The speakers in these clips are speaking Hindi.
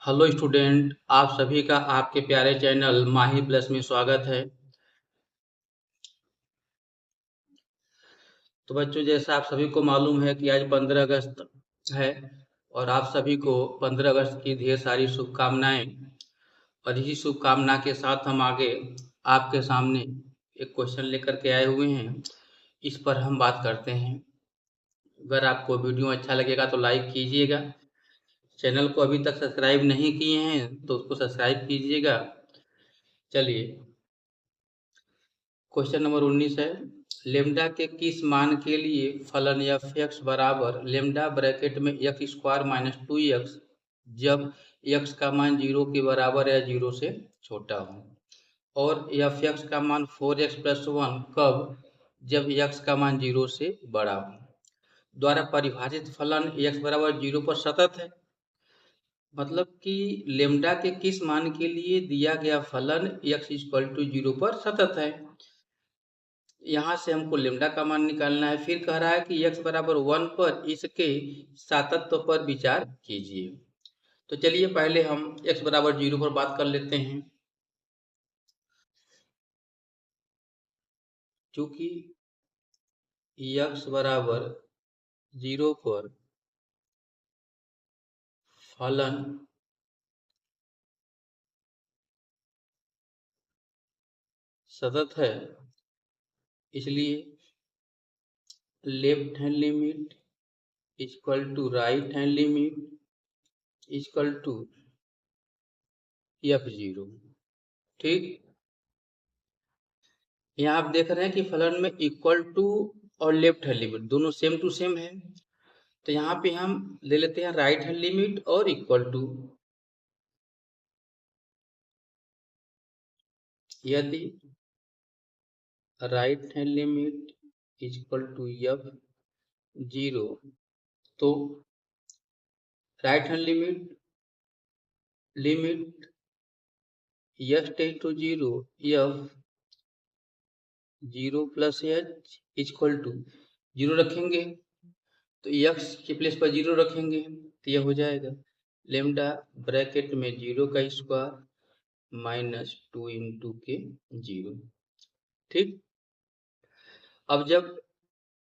हेलो स्टूडेंट, आप सभी का आपके प्यारे चैनल माही प्लस में स्वागत है। तो बच्चों, जैसा आप सभी को मालूम है कि आज 15 अगस्त है और आप सभी को 15 अगस्त की ढेर सारी शुभकामनाएं। और इसी शुभकामना के साथ हम आगे आपके सामने एक क्वेश्चन लेकर के आए हुए हैं। इस पर हम बात करते हैं। अगर आपको वीडियो अच्छा लगेगा तो लाइक कीजिएगा। चैनल को अभी तक सब्सक्राइब नहीं किए हैं तो उसको सब्सक्राइब कीजिएगा। चलिए, क्वेश्चन नंबर 19 है। लेम्डा के किस मान के लिए फलन f(x) बराबर लेम्डा ब्रैकेट में x स्क्वायर माइनस 2x जब x का मान 0 के बराबर या 0 से छोटा हो, और f(x) का मान 4x प्लस 1 कब, जब x का मान 0 से बड़ा हो, द्वारा परिभाषित फलन x बराबर 0 पर सतत है। मतलब कि लेम्डा के किस मान के लिए दिया गया फलन x इक्वल टू 0 पर सतत है। यहाँ से हमको लेम्डा का मान निकालना है। फिर कह रहा है कि x बराबर 1 पर इसके सातत्य पर विचार कीजिए। तो चलिए पहले हम x बराबर 0 पर बात कर लेते हैं। क्योंकि x बराबर 0 पर फलन सतत है, इसलिए left hand limit equal to right hand limit equal to f0। ठीक, यहाँ आप देख रहे हैं कि फलन में इक्वल टू और लेफ्ट हैंड लिमिट दोनों सेम टू सेम है। तो यहाँ पे हम ले लेते हैं राइट हैंड लिमिट और इक्वल टू। यदि right hand limit equal to f0, तो right hand limit x tend to 0 f0 plus h equal to 0 रखेंगे तो x के प्लेस पर 0 रखेंगे तो यह हो जाएगा लेम्डा ब्रैकेट में 0 का स्क्वायर माइनस 2 इंटू के 0। ठीक, अब जब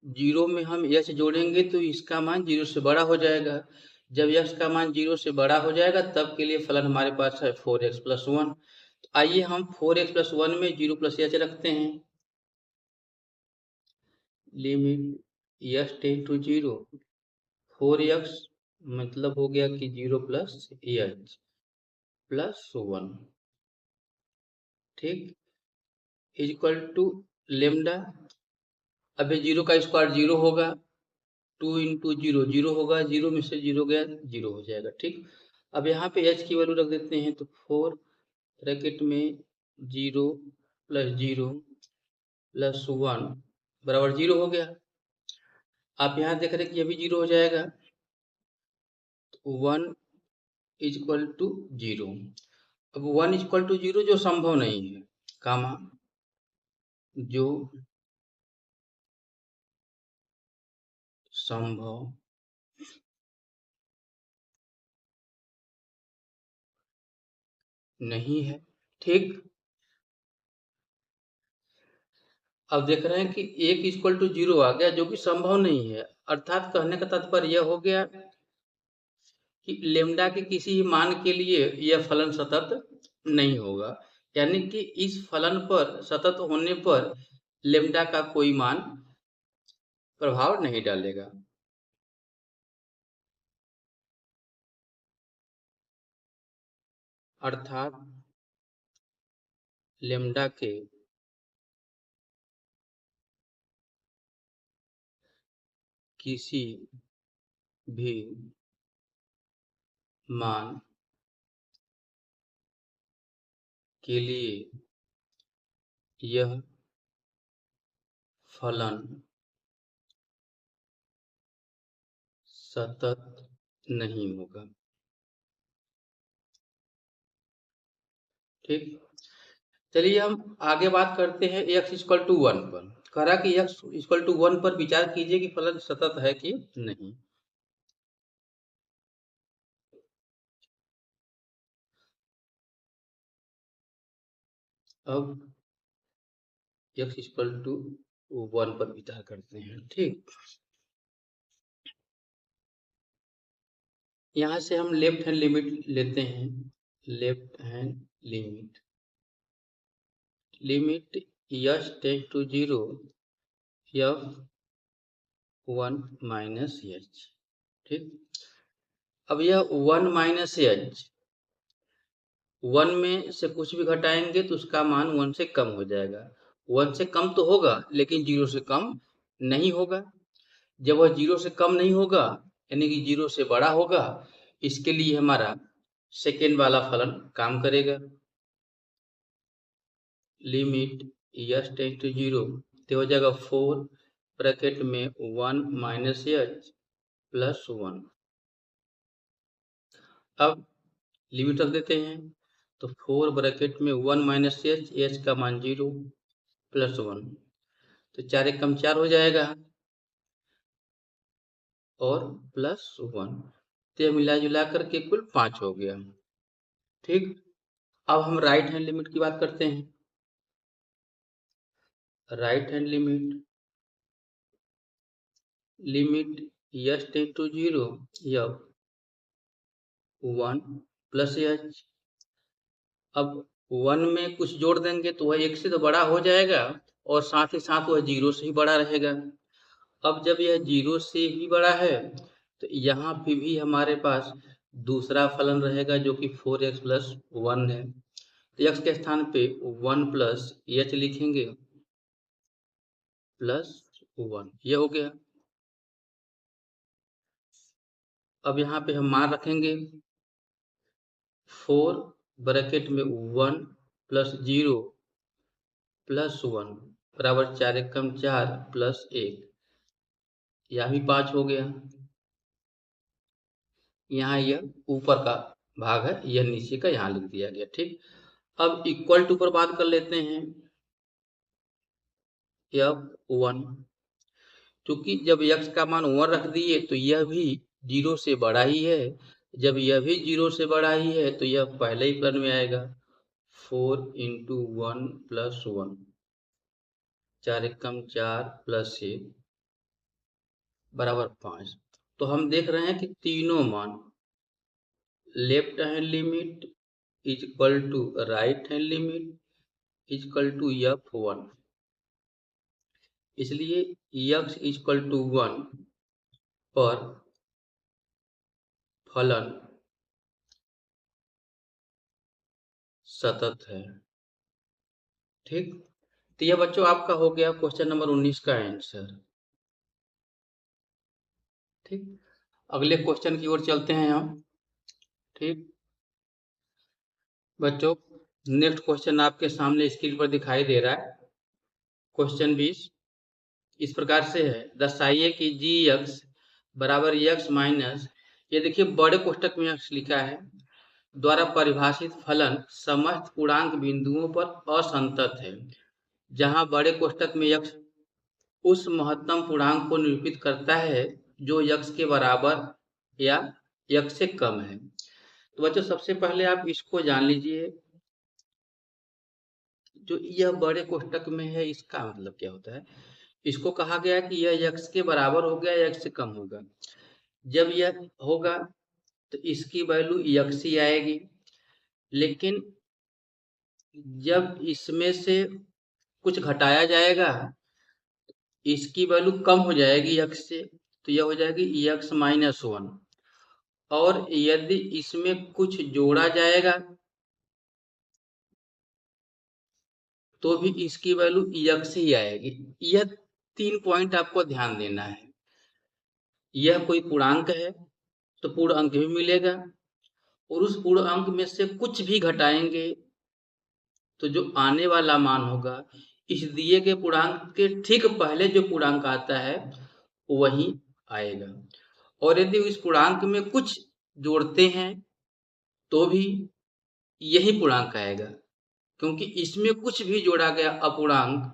0 में हम h जोड़ेंगे तो इसका मान 0 से बड़ा हो जाएगा। जब x का मान 0 से बड़ा हो जाएगा तब के लिए फलन हमारे पास है 4x प्लस 1। तो आइए हम 4x प्लस 1 में 0 प्लस h रखते हैं। Limit x tend to 0, 4x मतलब हो गया कि 0 प्लस h प्लस 1। ठीक, इक्वल टू लेमडा। अब 0 का स्क्वायर 0 होगा, 2 इंटू 0 0 होगा, 0 में से 0 गया 0 हो जाएगा। ठीक, अब यहाँ पे h की वैल्यू रख देते हैं तो 4 ब्रैकेट में 0 प्लस 0 प्लस 1 बराबर 0 हो गया। आप यहाँ देख रहे हैं कि ये भी 0 हो जाएगा, तो 1 इक्वल टू 0। अब 1 इक्वल टू 0 जो संभव नहीं है, कामा जो संभव नहीं है। ठीक, अब देख रहे हैं कि 1 इक्वल टू 0 आ गया जो कि संभव नहीं है। अर्थात कहने का तात्पर्य यह हो गया कि लेम्डा के किसी भी मान के लिए यह फलन सतत नहीं होगा। यानी कि इस फलन पर सतत होने पर लेम्डा का कोई मान प्रभाव नहीं डालेगा। अर्थात लेम्डा के किसी भी मान के लिए यह फलन सतत नहीं होगा। ठीक, चलिए हम आगे बात करते हैं x इक्वल टू 1 पर। कह रहा कि x इक्वल टू 1 पर विचार कीजिए कि फलन सतत है कि नहीं। अब x इक्वल टू 1 पर विचार करते हैं। ठीक, यहाँ से हम लेफ्ट हैंड लिमिट लेते हैं। Left hand limit x tends to 0 f1 minus h. ठीक, अब यह 1 माइनस एच, 1 में से कुछ भी घटाएंगे तो उसका मान 1 से कम हो जाएगा। 1 से कम तो होगा लेकिन 0 से कम नहीं होगा। जब वह 0 से कम नहीं होगा यानी कि 0 से बड़ा होगा, इसके लिए हमारा सेकेंड वाला फलन काम करेगा। लिमिट यस टेंस टू 0 तो हो जाएगा 4 ब्रैकेट में 1 माइनस एच प्लस 1। अब लिमिट रख देते हैं तो 4 ब्रैकेट में 1 माइनस एच, एच का मान 0 प्लस 1, तो 4 एक कम 4 हो जाएगा और प्लस 1, तो मिला जुला करके कुल 5 हो गया। ठीक, अब हम राइट हैंड लिमिट की बात करते हैं। Right hand limit x tends to 0 f 1 plus h. अब 1 में कुछ जोड़ देंगे तो वह 1 से तो बड़ा हो जाएगा और साथ ही साथ वह 0 से ही बड़ा रहेगा। अब जब यह 0 से ही बड़ा है तो यहाँ पे भी हमारे पास दूसरा फलन रहेगा जो कि 4x प्लस 1 है। तो x के स्थान पे 1 प्लस एच लिखेंगे प्लस 1, ये हो गया। अब यहाँ पे हम मान रखेंगे 4 ब्रैकेट में 1 प्लस 0 प्लस 1 बराबर 4 एक कम 4 प्लस 1, यह भी 5 हो गया। यहाँ यह ऊपर का भाग है, यह नीचे का यहाँ लिख दिया गया। ठीक, अब इक्वल टू पर बात कर लेते हैं। f1, क्योंकि जब x का मान 1 रख दिए तो यह भी 0 से बड़ा ही है। जब यह भी 0 से बड़ा ही है तो यह पहले ही फलन में आएगा 4 इंटू 1 प्लस 1, 4 एक कम 4 प्लस 1 बराबर 5। तो हम देख रहे हैं कि तीनों मान left hand limit is equal to right hand limit is equal to f1, इसलिए x इज इक्वल टू 1 पर फलन सतत है। ठीक, तो यह बच्चों आपका हो गया क्वेश्चन नंबर 19 का आंसर। ठीक, अगले क्वेश्चन की ओर चलते हैं हम। ठीक बच्चों, नेक्स्ट क्वेश्चन आपके सामने स्क्रीन पर दिखाई दे रहा है। क्वेश्चन 20 इस प्रकार से है, दर्शाइए कि जी एक्स बराबर एक्स माइनस, ये देखिए बड़े कोष्टक में एक्स लिखा है, द्वारा परिभाषित फलन समस्त पूर्णांक बिंदुओं पर असंतत है। जहां बड़े कोष्टक में x उस महत्तम पूर्णांक को निरूपित करता है जो x के बराबर या x से कम है। तो बच्चों सबसे पहले आप इसको जान लीजिए, जो यह बड़े कोष्टक में है इसका मतलब क्या होता है। इसको कहा गया कि यह x के बराबर हो गया या x से कम होगा। जब यह होगा तो इसकी वैल्यू x ही आएगी, लेकिन जब इसमें से कुछ घटाया जाएगा इसकी वैल्यू कम हो जाएगी x से, तो यह हो जाएगी x माइनस 1, और यदि इसमें कुछ जोड़ा जाएगा तो भी इसकी वैल्यू x ही आएगी। यह 3 पॉइंट आपको ध्यान देना है। यह कोई पूर्णांक है तो पूर्ण अंक भी मिलेगा, और उस पूर्ण अंक में से कुछ भी घटाएंगे तो जो आने वाला मान होगा इस दिए गए पूर्णांक के ठीक पहले जो पूर्णांक आता है वही आएगा। और यदि इस पूर्णांक में कुछ जोड़ते हैं तो भी यही पूर्णांक आएगा, क्योंकि इसमें कुछ भी जोड़ा गया अपूर्णांक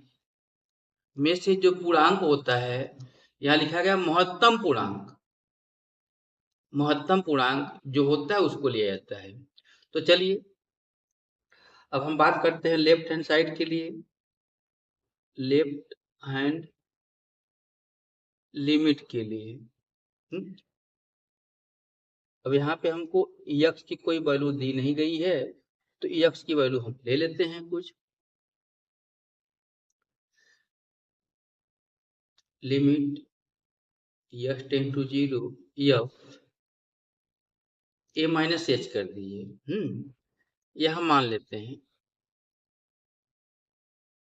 में से जो पूर्णांक होता है, यहाँ लिखा गया महत्तम पूर्णांक, महत्तम पूर्णांक जो होता है उसको लिया जाता है। तो चलिए अब हम बात करते हैं लेफ्ट हैंड साइड के लिए, लेफ्ट हैंड लिमिट के लिए। अब यहाँ पे हमको x की कोई वैल्यू दी नहीं गई है, तो x की वैल्यू हम ले लेते हैं कुछ। Limit x tend to 0 f a minus h कर दिए। यह हम मान लेते हैं,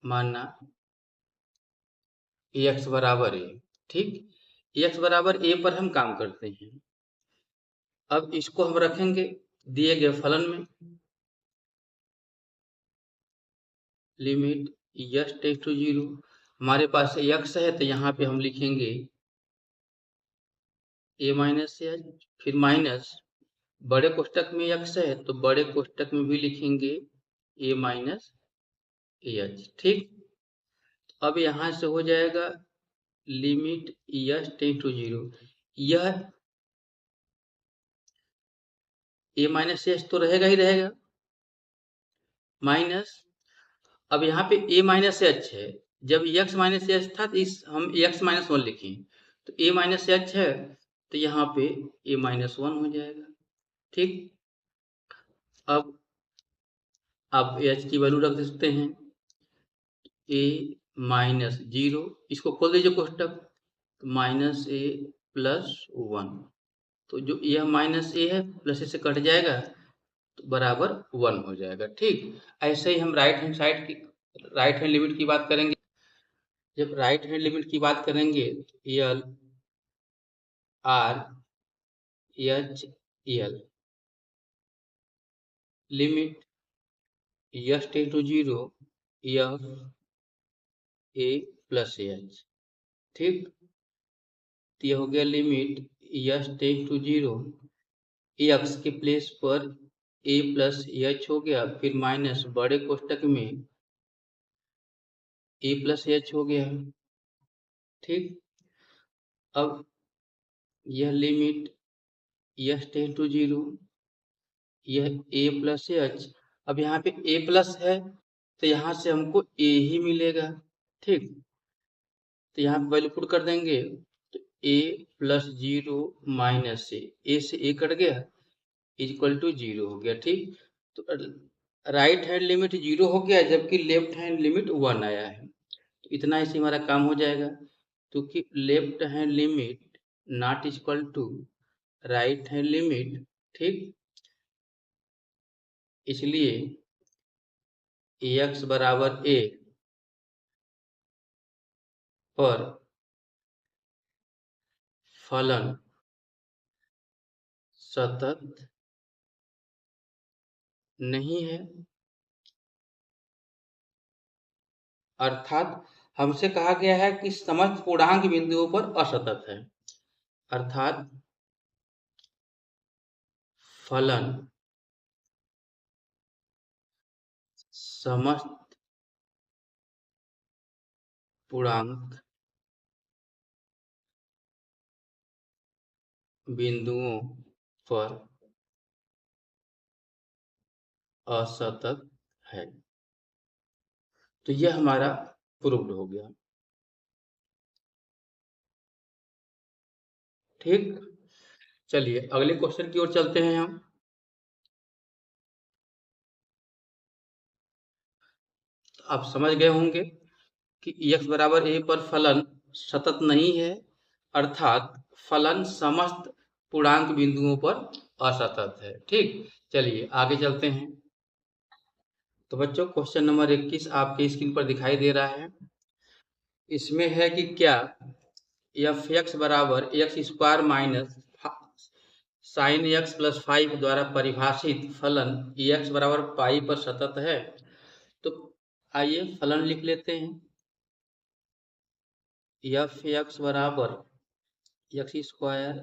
मानना x बराबर a। ठीक, x बराबर a पर हम काम करते हैं। अब इसको हम रखेंगे दिए गए फलन में। लिमिट x टेंड टू 0, हमारे पास x है तो यहाँ पे हम लिखेंगे a माइनस एच, फिर माइनस बड़े कोष्टक में x है तो बड़े कोष्टक में भी लिखेंगे a माइनस एच। ठीक, अब यहाँ से हो जाएगा लिमिट x टेंड टू 0, यह a माइनस एच तो रहेगा ही रहेगा, माइनस अब यहाँ पे a माइनस एच है, जब x माइनस एच था तो इस हम x माइनस 1 लिखें, तो a माइनस एच है तो यहाँ पे a माइनस 1 हो जाएगा। ठीक, अब आप h की वैल्यू रख सकते हैं a माइनस 0, इसको खोल दीजिए कोष्टक, तो माइनस a प्लस 1, तो जो यह माइनस a है प्लस ए से कट जाएगा तो बराबर 1 हो जाएगा। ठीक, ऐसे ही हम राइट हैंड साइड की राइट हैंड लिमिट की बात करेंगे। जब राइट हैंड लिमिट की बात करेंगे, L R H L limit x tend to 0 f a plus h. ठीक, तो यह हो गया limit x tend to 0, x के प्लेस पर a प्लस एच हो गया, फिर माइनस बड़े कोष्टक में a प्लस एच हो गया। ठीक, अब यह लिमिट x टेंड टू 0, यह a प्लस एच, अब यहाँ पे a प्लस है तो यहाँ से हमको a ही मिलेगा। ठीक, तो यहाँ पे वैल्यू पुट कर देंगे, तो a प्लस 0 माइनस a से a कट गया, इक्वल टू 0 हो गया। ठीक, तो राइट हैंड लिमिट 0 हो गया जबकि लेफ्ट हैंड लिमिट 1 आया है, तो इतना ही हमारा काम हो जाएगा, क्योंकि left hand limit not equal to right hand limit. ठीक, इसलिए x बराबर a पर फलन सतत नहीं है, अर्थात हमसे कहा गया है कि समस्त पूर्णांक बिंदुओं पर असतत है, अर्थात फलन समस्त पूर्णांक बिंदुओं पर असतत है। तो यह हमारा प्रूव्ड हो गया। ठीक, चलिए अगले क्वेश्चन की ओर चलते हैं हम। आप समझ गए होंगे कि x बराबर a पर फलन सतत नहीं है, अर्थात फलन समस्त पूर्णांक बिंदुओं पर असतत है। ठीक, चलिए आगे चलते हैं। तो बच्चों क्वेश्चन नंबर 21 आपके स्क्रीन पर दिखाई दे रहा है। इसमें है कि क्या एफ एक्स बराबर x square minus sine x plus 5 द्वारा परिभाषित फलन एक्स बराबर पाई पर सतत है। तो आइए फलन लिख लेते हैं, एफ एक्स बराबर x square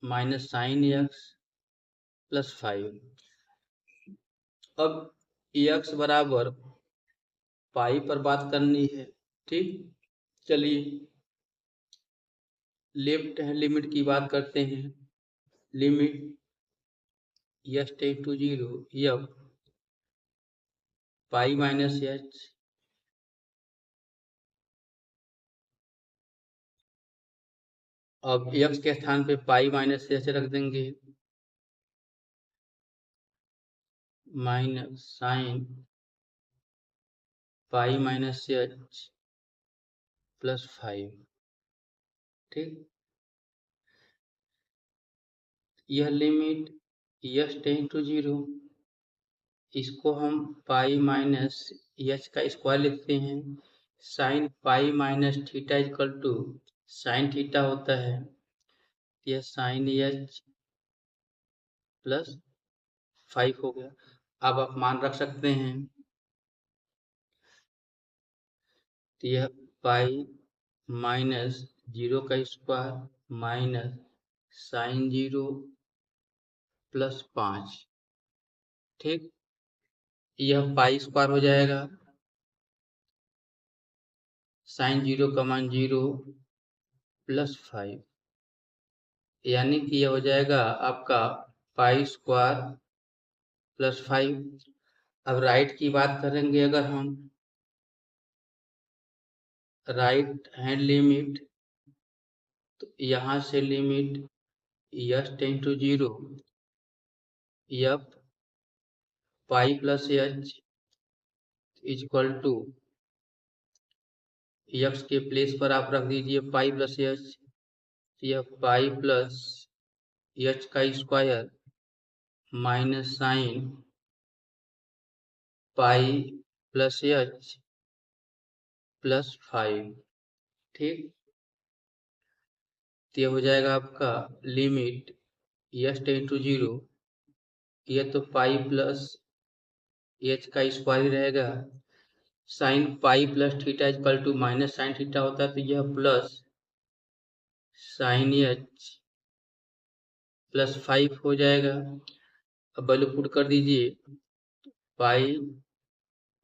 minus sine x plus 5। अब एक्स बराबर पाई पर बात करनी है। ठीक, चलिए लेफ्ट हैंड लिमिट की बात करते हैं। Limit x tend to 0 f pi minus h अब x के स्थान पे पाई माइनस एच रख देंगे minus sine pi minus H plus 5। ठीक, यह लिमिट यस टेंड टू 0, इसको हम पाई माइनस एच का स्क्वायर लिखते हैं। Sine pi minus theta equal to sine theta होता है, यह साइन एच प्लस 5 हो गया। अब आप मान रख सकते हैं, तो यह पाई माइनस 0 का स्क्वायर माइनस साइन 0 प्लस 5। ठीक, यह पाई स्क्वायर हो जाएगा, साइन 0 का मान 0 प्लस 5, यानी कि यह हो जाएगा आपका पाई स्क्वायर प्लस 5। अब राइट की बात करेंगे, अगर हम राइट हैंड लिमिट, तो यहाँ से limit x tend to 0 f pi plus h equal to x के प्लेस पर आप रख दीजिए पाई प्लस एच, यह पाई प्लस एच का square minus sine pi plus h plus 5। ठीक, तो यह हो जाएगा आपका लिमिट एच टेंड टू 0, यह तो पाई प्लस एच का स्क्वायर ही रहेगा, sine pi plus theta equal to minus sine theta होता है, तो यह प्लस साइन एच प्लस 5 हो जाएगा। अब वैल्यू पुट कर दीजिए, पाई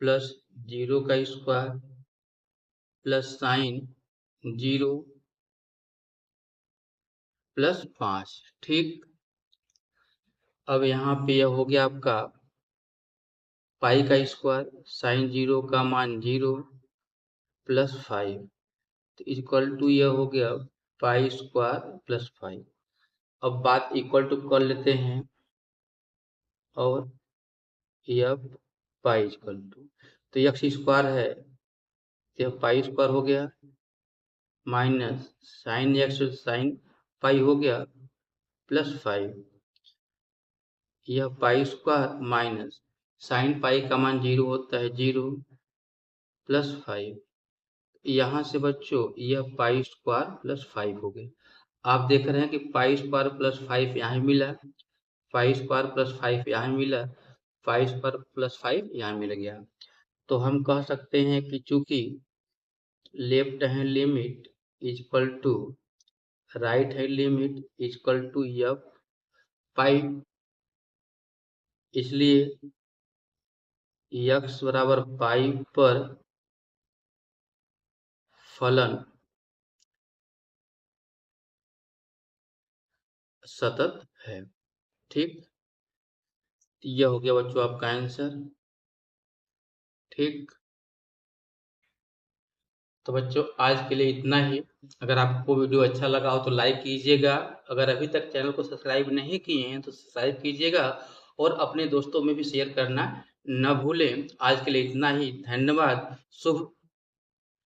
प्लस 0 का स्क्वायर प्लस साइन 0 प्लस 5। ठीक, अब यहाँ पे यह हो गया आपका पाई का स्क्वायर साइन 0 का मान 0 प्लस 5, तो इक्वल टू यह हो गया पाई स्क्वायर प्लस 5। अब बात इक्वल टू कर लेते हैं, और एफ पाई इक्वल टू, तो एक्स स्क्वायर है, तो यह पाई स्क्वायर हो गया minus sine x sine pi हो गया प्लस 5, यह पाई स्क्वायर माइनस साइन पाई का मान 0 होता है 0 प्लस 5। यहाँ से बच्चों यह पाई स्क्वायर प्लस 5 हो गए। आप देख रहे हैं कि पाई स्क्वायर प्लस 5 यहाँ मिला, पाई स्क्वायर प्लस 5 यहाँ मिला, पाई स्क्वायर प्लस 5 यहाँ मिल गया। तो हम कह सकते हैं कि चूंकि left hand limit equal to right hand limit equal to F pi, इसलिए x बराबर पाई पर फलन सतत है। ठीक, यह हो गया बच्चों आपका आंसर। ठीक, तो बच्चों आज के लिए इतना ही। अगर आपको वीडियो अच्छा लगा हो तो लाइक कीजिएगा, अगर अभी तक चैनल को सब्सक्राइब नहीं किए हैं तो सब्सक्राइब कीजिएगा, और अपने दोस्तों में भी शेयर करना न भूलें। आज के लिए इतना ही, धन्यवाद, शुभ